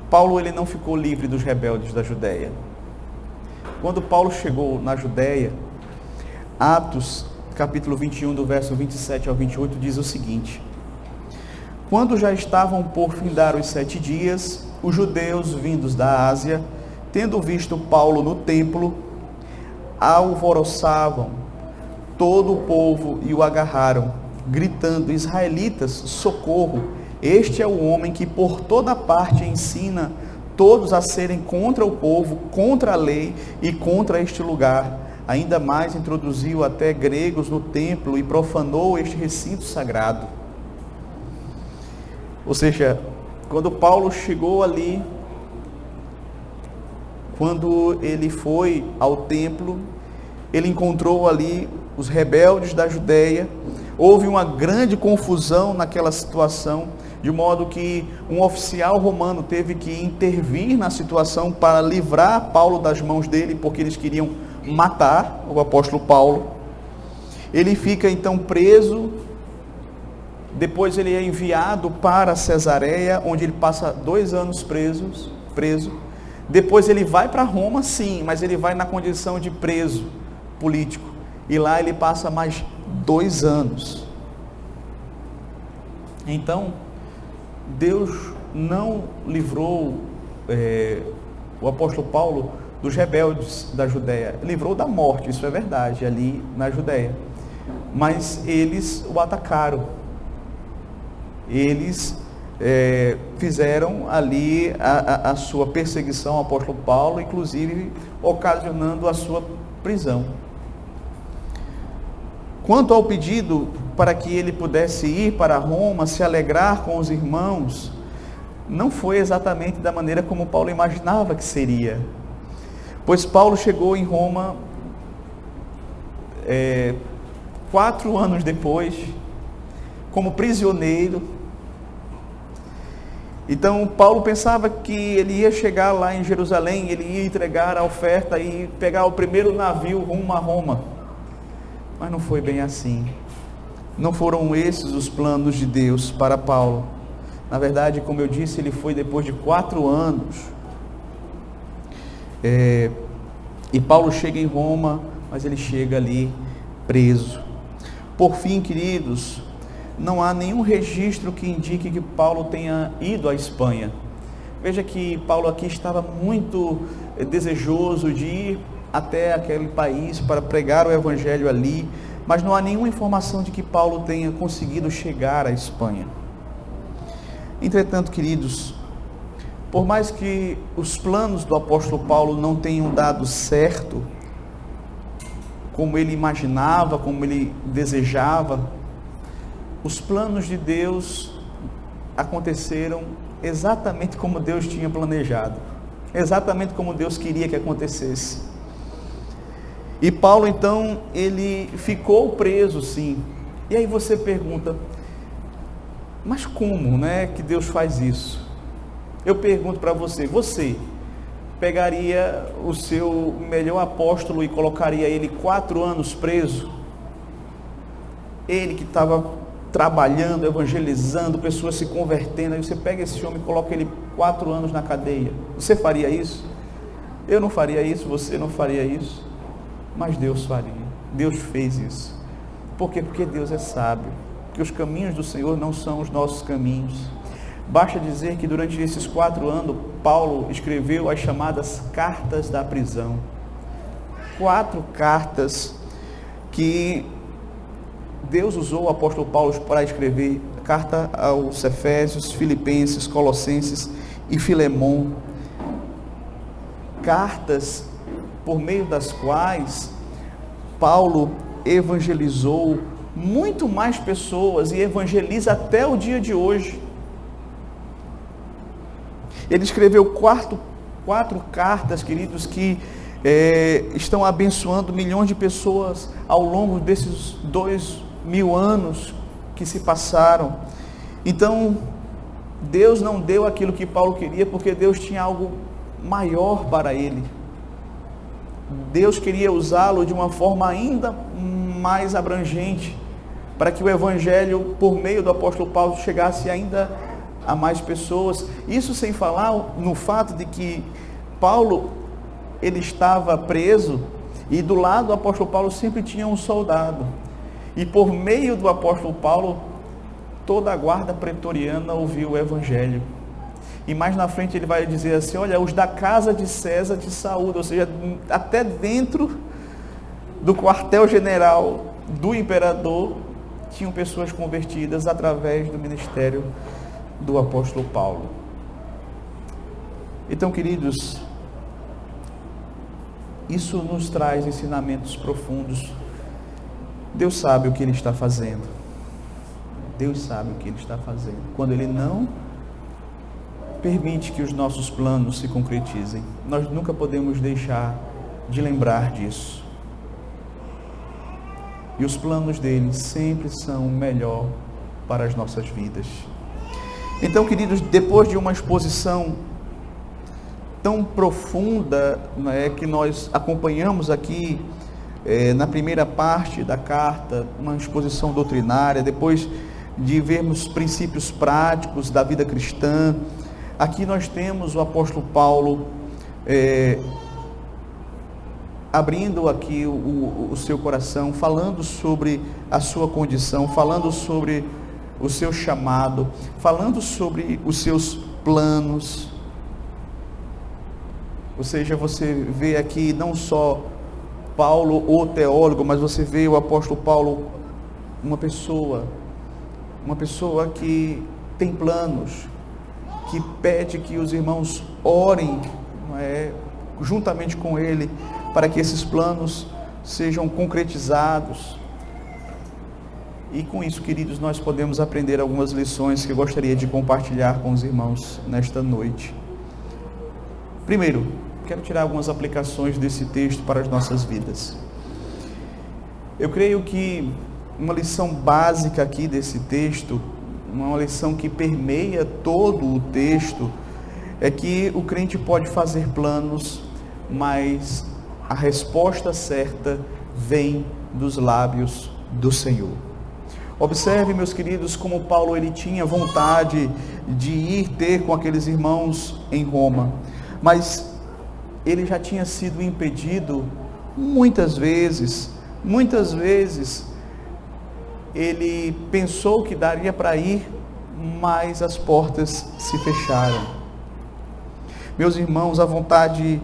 Paulo ele não ficou livre dos rebeldes da Judéia. Quando Paulo chegou na Judéia, Atos capítulo 21, do verso 27 ao 28, diz o seguinte: quando já estavam por findar os 7 dias, os judeus vindos da Ásia, tendo visto Paulo no templo, alvoroçavam todo o povo e o agarraram, gritando: israelitas, socorro! Este é o homem que por toda parte ensina todos a serem contra o povo, contra a lei e contra este lugar. Ainda mais introduziu até gregos no templo e profanou este recinto sagrado. Ou seja, quando Paulo chegou ali, quando ele foi ao templo, ele encontrou ali os rebeldes da Judéia. Houve uma grande confusão naquela situação, de modo que um oficial romano teve que intervir na situação para livrar Paulo das mãos dele, porque eles queriam matar o apóstolo Paulo. Ele fica então preso, depois ele é enviado para Cesareia, onde ele passa 2 anos preso. Depois ele vai para Roma, sim, mas ele vai na condição de preso político, e lá ele passa mais 2 anos. Então, Deus não livrou o apóstolo Paulo dos rebeldes da Judéia, livrou da morte, isso é verdade, ali na Judéia, mas eles o atacaram, eles fizeram ali a sua perseguição ao apóstolo Paulo, inclusive ocasionando a sua prisão. Quanto ao pedido para que ele pudesse ir para Roma, se alegrar com os irmãos, não foi exatamente da maneira como Paulo imaginava que seria. Pois Paulo chegou em Roma 4 anos depois, como prisioneiro. Então Paulo pensava que ele ia chegar lá em Jerusalém, ele ia entregar a oferta e pegar o primeiro navio rumo a Roma. Mas não foi bem assim. Não foram esses os planos de Deus para Paulo. Na verdade, como eu disse, ele foi depois de 4 anos. E Paulo chega em Roma, mas ele chega ali preso. Por fim, queridos, não há nenhum registro que indique que Paulo tenha ido à Espanha. Veja que Paulo aqui estava muito desejoso de ir até aquele país para pregar o evangelho ali, mas não há nenhuma informação de que Paulo tenha conseguido chegar à Espanha. Entretanto, queridos, por mais que os planos do apóstolo Paulo não tenham dado certo, como ele imaginava, como ele desejava, os planos de Deus aconteceram exatamente como Deus tinha planejado, exatamente como Deus queria que acontecesse. E Paulo, então, ele ficou preso, sim. E aí você pergunta, mas como, né, que Deus faz isso? Eu pergunto para você, você pegaria o seu melhor apóstolo e colocaria ele 4 anos preso? Ele que estava trabalhando, evangelizando, pessoas se convertendo, aí você pega esse homem e coloca ele 4 anos na cadeia. Você faria isso? Eu não faria isso, você não faria isso, mas Deus faria. Deus fez isso. Por quê? Porque Deus é sábio, porque os caminhos do Senhor não são os nossos caminhos. Basta dizer que durante esses 4 anos, Paulo escreveu as chamadas cartas da prisão. 4 cartas que Deus usou o apóstolo Paulo para escrever: carta aos Efésios, Filipenses, Colossenses e Filemon. Cartas por meio das quais Paulo evangelizou muito mais pessoas e evangeliza até o dia de hoje. Ele escreveu 4 cartas, queridos, que estão abençoando milhões de pessoas ao longo desses 2000 anos que se passaram. Então, Deus não deu aquilo que Paulo queria, porque Deus tinha algo maior para ele. Deus queria usá-lo de uma forma ainda mais abrangente, para que o evangelho, por meio do apóstolo Paulo, chegasse ainda a mais pessoas. Isso sem falar no fato de que Paulo, ele estava preso, e do lado do apóstolo Paulo sempre tinha um soldado, e por meio do apóstolo Paulo, toda a guarda pretoriana ouviu o evangelho. E mais na frente ele vai dizer assim: olha, os da casa de César te saúdam. Ou seja, até dentro do quartel-general do imperador tinham pessoas convertidas através do ministério do apóstolo Paulo. Então, queridos, isso nos traz ensinamentos profundos. Deus sabe o que Ele está fazendo. Deus sabe o que Ele está fazendo. Quando Ele não permite que os nossos planos se concretizem, nós nunca podemos deixar de lembrar disso. E os planos dele sempre são o melhor para as nossas vidas. Então, queridos, depois de uma exposição tão profunda, né, que nós acompanhamos aqui na primeira parte da carta, uma exposição doutrinária, depois de vermos princípios práticos da vida cristã, aqui nós temos o apóstolo Paulo abrindo aqui o seu coração, falando sobre a sua condição, falando sobre o seu chamado, falando sobre os seus planos. Ou seja, você vê aqui não só Paulo, o teólogo, mas você vê o apóstolo Paulo, uma pessoa que tem planos, que pede que os irmãos orem juntamente com ele, para que esses planos sejam concretizados. E com isso, queridos, nós podemos aprender algumas lições que eu gostaria de compartilhar com os irmãos nesta noite. Primeiro, quero tirar algumas aplicações desse texto para as nossas vidas. Eu creio que uma lição básica aqui desse texto, uma lição que permeia todo o texto, é que o crente pode fazer planos, mas a resposta certa vem dos lábios do Senhor. Observe, meus queridos, como Paulo ele tinha vontade de ir ter com aqueles irmãos em Roma, mas ele já tinha sido impedido muitas vezes. Ele pensou que daria para ir, mas as portas se fecharam. Meus irmãos, a vontade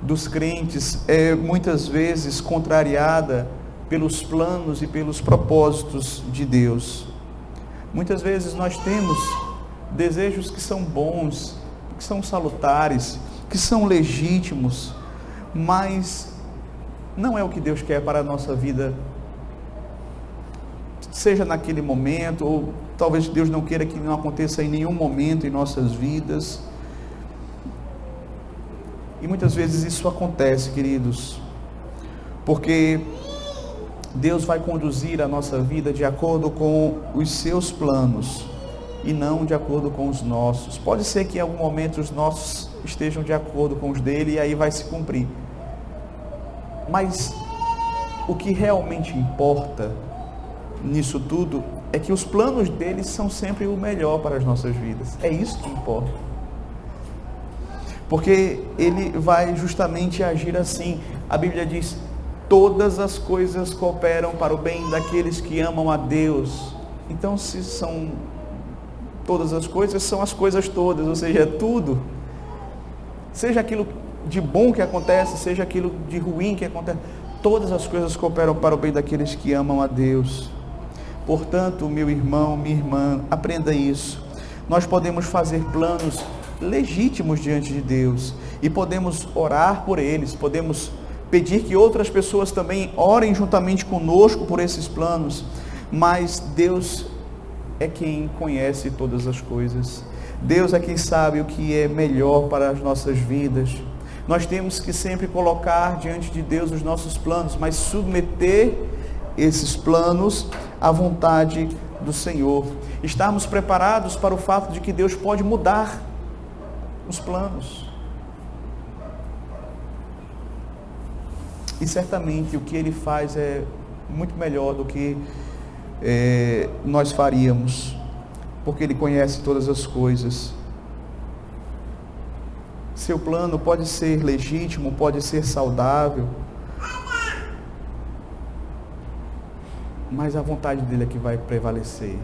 dos crentes é muitas vezes contrariada pelos planos e pelos propósitos de Deus. Muitas vezes nós temos desejos que são bons, que são salutares, que são legítimos, mas não é o que Deus quer para a nossa vida. seja naquele momento, ou talvez Deus não queira que não aconteça em nenhum momento em nossas vidas. E muitas vezes isso acontece, queridos, porque Deus vai conduzir a nossa vida de acordo com os seus planos e não de acordo com os nossos. Pode ser que em algum momento os nossos estejam de acordo com os dele e aí vai se cumprir. Mas o que realmente importa nisso tudo é que os planos dele são sempre o melhor para as nossas vidas. É isso que importa. Porque ele vai justamente agir assim. A Bíblia diz: todas as coisas cooperam para o bem daqueles que amam a Deus. Então, se são todas as coisas, são as coisas todas, ou seja, é tudo. Seja aquilo de bom que acontece, seja aquilo de ruim que acontece, todas as coisas cooperam para o bem daqueles que amam a Deus. Portanto, meu irmão, minha irmã, aprenda isso. Nós podemos fazer planos legítimos diante de Deus e podemos orar por eles, podemos pedir que outras pessoas também orem juntamente conosco por esses planos, mas Deus é quem conhece todas as coisas. Deus é quem sabe o que é melhor para as nossas vidas. Nós temos que sempre colocar diante de Deus os nossos planos, mas submeter esses planos à vontade do Senhor. Estarmos preparados para o fato de que Deus pode mudar os planos. E certamente o que Ele faz é muito melhor do que nós faríamos, porque Ele conhece todas as coisas. Seu plano pode ser legítimo, pode ser saudável, mas a vontade dele é que vai prevalecer.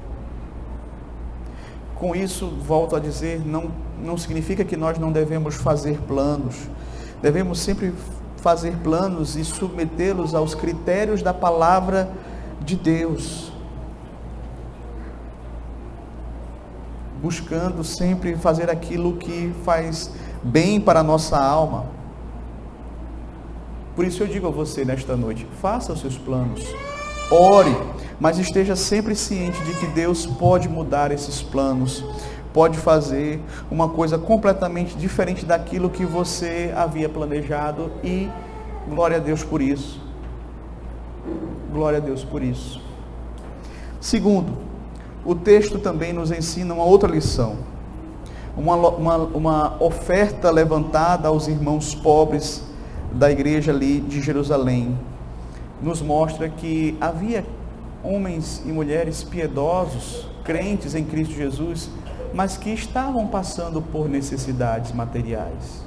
Com isso, volto a dizer, não significa que nós não devemos fazer planos. Devemos sempre fazer planos e submetê-los aos critérios da palavra de Deus, buscando sempre fazer aquilo que faz bem para a nossa alma. Por isso eu digo a você nesta noite: faça os seus planos, ore, mas esteja sempre ciente de que Deus pode mudar esses planos, pode fazer uma coisa completamente diferente daquilo que você havia planejado, e glória a Deus por isso. Glória a Deus por isso. Segundo, o texto também nos ensina uma outra lição. Uma oferta levantada aos irmãos pobres da igreja ali de Jerusalém nos mostra que havia homens e mulheres piedosos, crentes em Cristo Jesus, mas que estavam passando por necessidades materiais.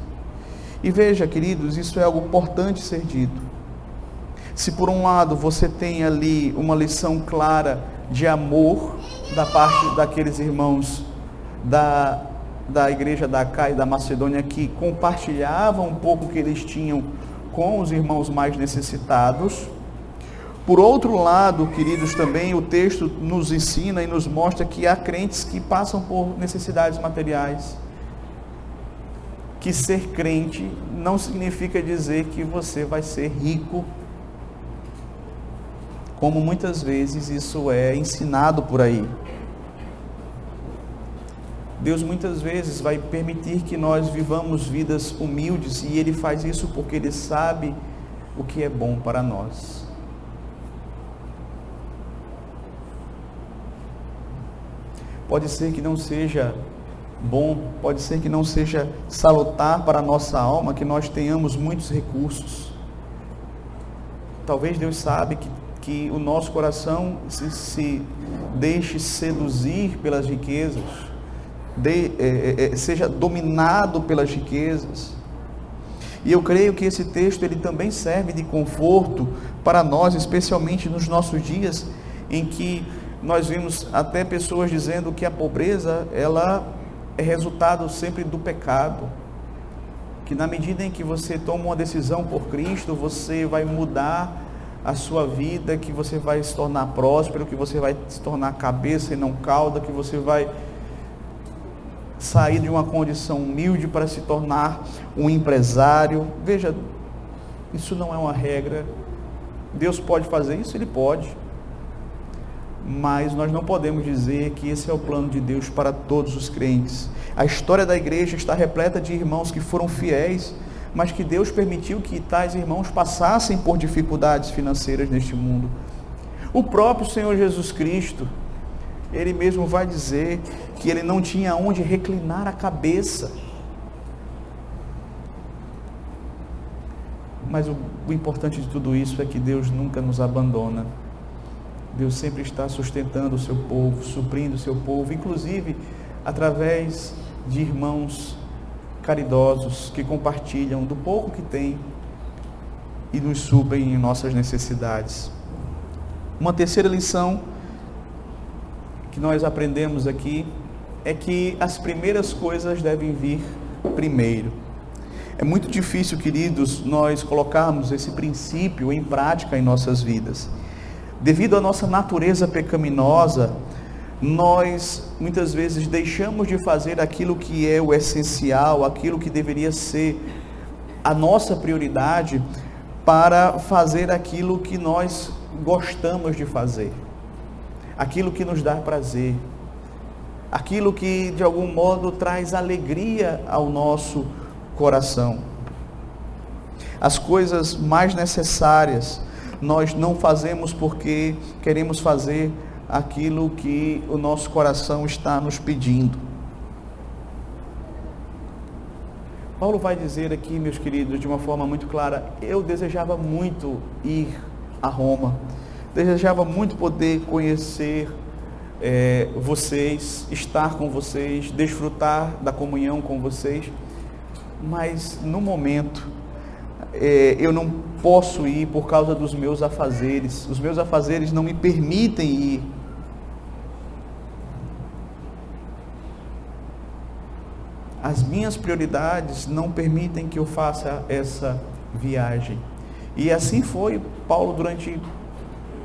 E veja, queridos, isso é algo importante ser dito. Se por um lado você tem ali uma lição clara de amor da parte daqueles irmãos da igreja da Acaia e da Macedônia, que compartilhavam um pouco que eles tinham com os irmãos mais necessitados, por outro lado, queridos, também o texto nos ensina e nos mostra que há crentes que passam por necessidades materiais. Que ser crente não significa dizer que você vai ser rico, como muitas vezes isso é ensinado por aí. Deus muitas vezes vai permitir que nós vivamos vidas humildes, e Ele faz isso porque Ele sabe o que é bom para nós. Pode ser que não seja bom, pode ser que não seja salutar para a nossa alma que nós tenhamos muitos recursos. Talvez Deus sabe que o nosso coração se deixe seduzir pelas riquezas, seja dominado pelas riquezas. E eu creio que esse texto ele também serve de conforto para nós, especialmente nos nossos dias, em que nós vimos até pessoas dizendo que a pobreza ela é resultado sempre do pecado, que na medida em que você toma uma decisão por Cristo, você vai mudar a sua vida, que você vai se tornar próspero, que você vai se tornar cabeça e não cauda, que você vai sair de uma condição humilde para se tornar um empresário. Veja, isso não é uma regra. Deus pode fazer isso? Ele pode. mas nós não podemos dizer que esse é o plano de Deus para todos os crentes. A história da igreja está repleta de irmãos que foram fiéis, mas que Deus permitiu que tais irmãos passassem por dificuldades financeiras neste mundo. O próprio Senhor Jesus Cristo, Ele mesmo vai dizer que Ele não tinha onde reclinar a cabeça. Mas o importante de tudo isso é que Deus nunca nos abandona. Deus sempre está sustentando o seu povo, suprindo o seu povo, inclusive através de irmãos caridosos que compartilham do pouco que têm e nos suprem em nossas necessidades. Uma terceira lição que nós aprendemos aqui é que as primeiras coisas devem vir primeiro. É muito difícil, queridos, nós colocarmos esse princípio em prática em nossas vidas. Devido à nossa natureza pecaminosa, nós muitas vezes deixamos de fazer aquilo que é o essencial, aquilo que deveria ser a nossa prioridade, para fazer aquilo que nós gostamos de fazer, aquilo que nos dá prazer, aquilo que de algum modo traz alegria ao nosso coração. As coisas mais necessárias nós não fazemos porque queremos fazer aquilo que o nosso coração está nos pedindo. Paulo vai dizer aqui, meus queridos, de uma forma muito clara: eu desejava muito ir a Roma, desejava muito poder conhecer vocês, estar com vocês, desfrutar da comunhão com vocês, mas no momento eu não posso ir por causa dos meus afazeres. Os meus afazeres não me permitem ir. As minhas prioridades não permitem que eu faça essa viagem. E assim foi Paulo durante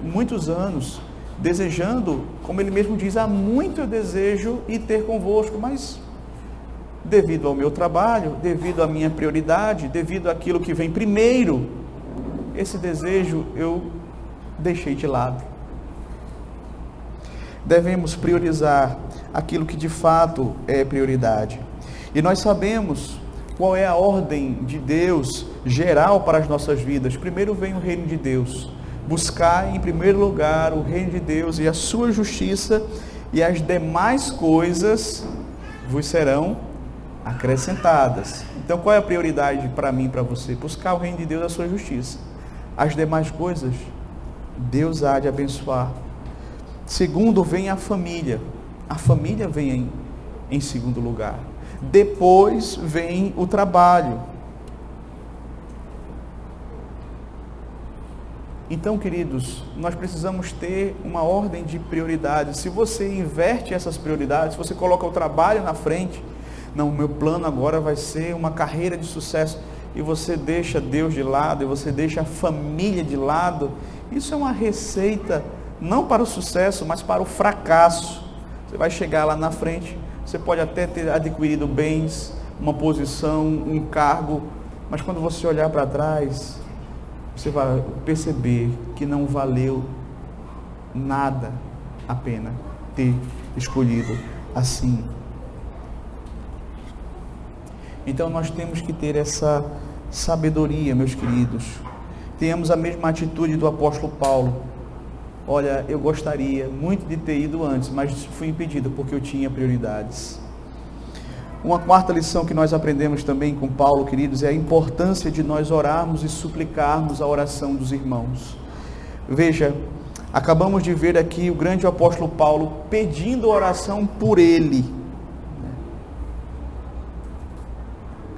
muitos anos, desejando, como ele mesmo diz, há muito eu desejo ir ter convosco, mas devido ao meu trabalho, devido à minha prioridade, devido àquilo que vem primeiro, esse desejo eu deixei de lado. Devemos priorizar aquilo que de fato é prioridade. E nós sabemos qual é a ordem de Deus geral para as nossas vidas. Primeiro vem o reino de Deus. Buscar em primeiro lugar o reino de Deus e a sua justiça, e as demais coisas vos serão acrescentadas. Então qual é a prioridade para mim e para você? Buscar o reino de Deus e a sua justiça. As demais coisas Deus há de abençoar. Segundo vem a família. A família vem em segundo lugar. Depois vem o trabalho. Então, queridos, nós precisamos ter uma ordem de prioridades. Se você inverte essas prioridades, se você coloca o trabalho na frente, não, o meu plano agora vai ser uma carreira de sucesso, e você deixa Deus de lado, e você deixa a família de lado, isso é uma receita, não para o sucesso, mas para o fracasso. Você vai chegar lá na frente, você pode até ter adquirido bens, uma posição, um cargo, mas quando você olhar para trás, você vai perceber que não valeu nada a pena ter escolhido assim. Então nós temos que ter essa sabedoria, meus queridos. Tenhamos a mesma atitude do apóstolo Paulo. Olha, eu gostaria muito de ter ido antes, mas fui impedido porque eu tinha prioridades. Uma quarta lição que nós aprendemos também com Paulo, queridos, é a importância de nós orarmos e suplicarmos a oração dos irmãos. Veja, acabamos de ver aqui o grande apóstolo Paulo pedindo oração por ele,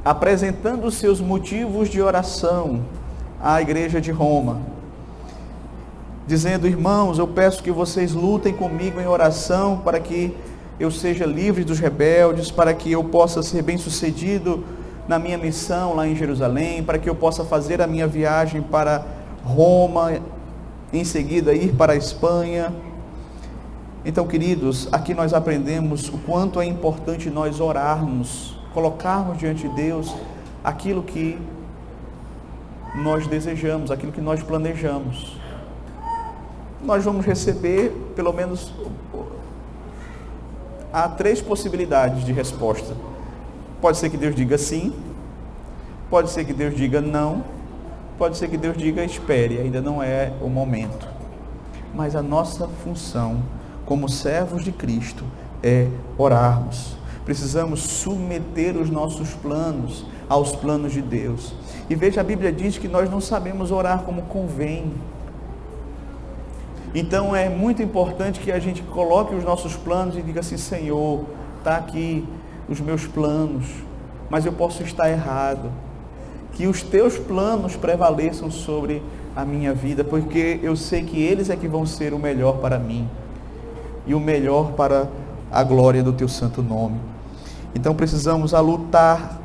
apresentando os seus motivos de oração à igreja de Roma, dizendo: irmãos, eu peço que vocês lutem comigo em oração para que eu seja livre dos rebeldes, para que eu possa ser bem-sucedido na minha missão lá em Jerusalém, para que eu possa fazer a minha viagem para Roma, em seguida ir para a Espanha. Então, queridos, aqui nós aprendemos o quanto é importante nós orarmos, colocarmos diante de Deus aquilo que nós desejamos, aquilo que nós planejamos. nós vamos receber pelo menos há 3 possibilidades de resposta. Pode ser que Deus diga sim, pode ser que Deus diga não, pode ser que Deus diga espere, ainda não é o momento. Mas a nossa função como servos de Cristo é orarmos. Precisamos submeter os nossos planos aos planos de Deus. E veja, a Bíblia diz que nós não sabemos orar como convém. Então é muito importante que a gente coloque os nossos planos e diga assim: Senhor, está aqui os meus planos, mas eu posso estar errado. Que os teus planos prevaleçam sobre a minha vida, porque eu sei que eles é que vão ser o melhor para mim e o melhor para a glória do teu santo nome. Então precisamos lutar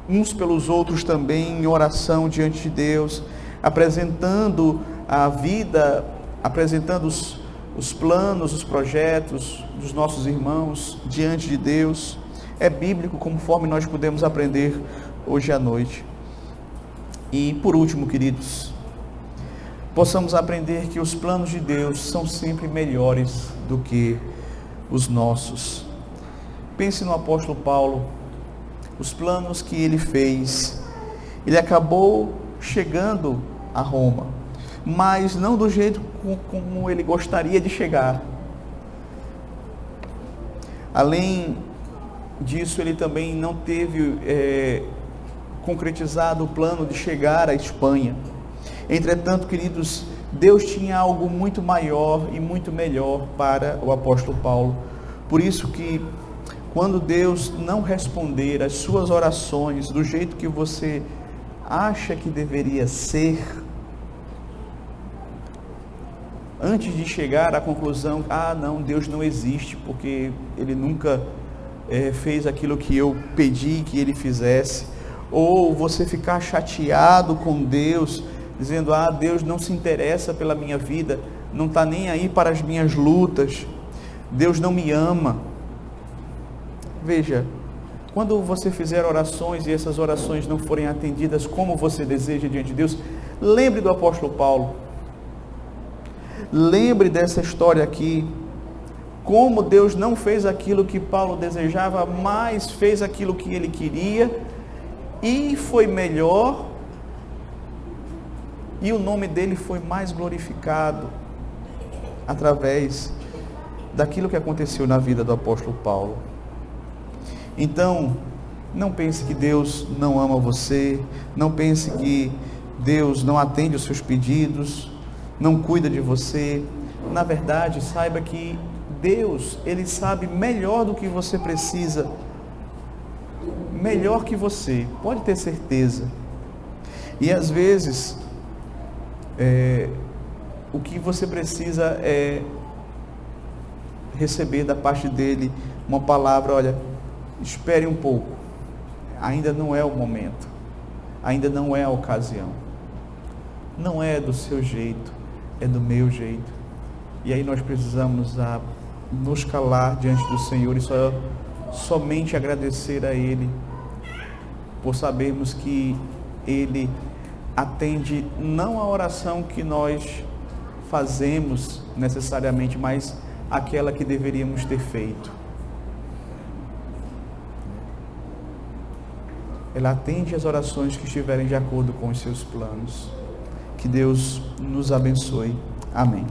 uns pelos outros também em oração diante de Deus, apresentando a vida, apresentando os planos, os projetos dos nossos irmãos diante de Deus. É bíblico, conforme nós podemos aprender hoje à noite. E por último, queridos, possamos aprender que os planos de Deus são sempre melhores do que os nossos. Pense no apóstolo Paulo, os planos que ele fez. Ele acabou chegando a Roma, mas não do jeito como ele gostaria de chegar. Além disso, ele também não teve concretizado o plano de chegar à Espanha. Entretanto, queridos, Deus tinha algo muito maior e muito melhor para o apóstolo Paulo. Por isso que quando Deus não responder às suas orações do jeito que você acha que deveria ser, antes de chegar à conclusão, não, Deus não existe, porque Ele nunca fez aquilo que eu pedi que Ele fizesse, ou você ficar chateado com Deus, dizendo, Deus não se interessa pela minha vida, não está nem aí para as minhas lutas, Deus não me ama. Veja, quando você fizer orações e essas orações não forem atendidas como você deseja diante de Deus, lembre do apóstolo Paulo. Lembre dessa história aqui, como Deus não fez aquilo que Paulo desejava, mas fez aquilo que ele queria, e foi melhor, e o nome dele foi mais glorificado, através daquilo que aconteceu na vida do apóstolo Paulo. Então, não pense que Deus não ama você, não pense que Deus não atende os seus pedidos, não cuida de você. Na verdade, saiba que Deus, Ele sabe melhor do que você precisa, melhor que você, pode ter certeza. E às vezes, o que você precisa é receber da parte dEle uma palavra: olha, espere um pouco, ainda não é o momento, ainda não é a ocasião, não é do seu jeito, é do meu jeito. E aí nós precisamos nos calar diante do Senhor e somente agradecer a Ele, por sabermos que Ele atende não a oração que nós fazemos necessariamente, mas aquela que deveríamos ter feito. Ela atende as orações que estiverem de acordo com os seus planos. Que Deus nos abençoe. Amém.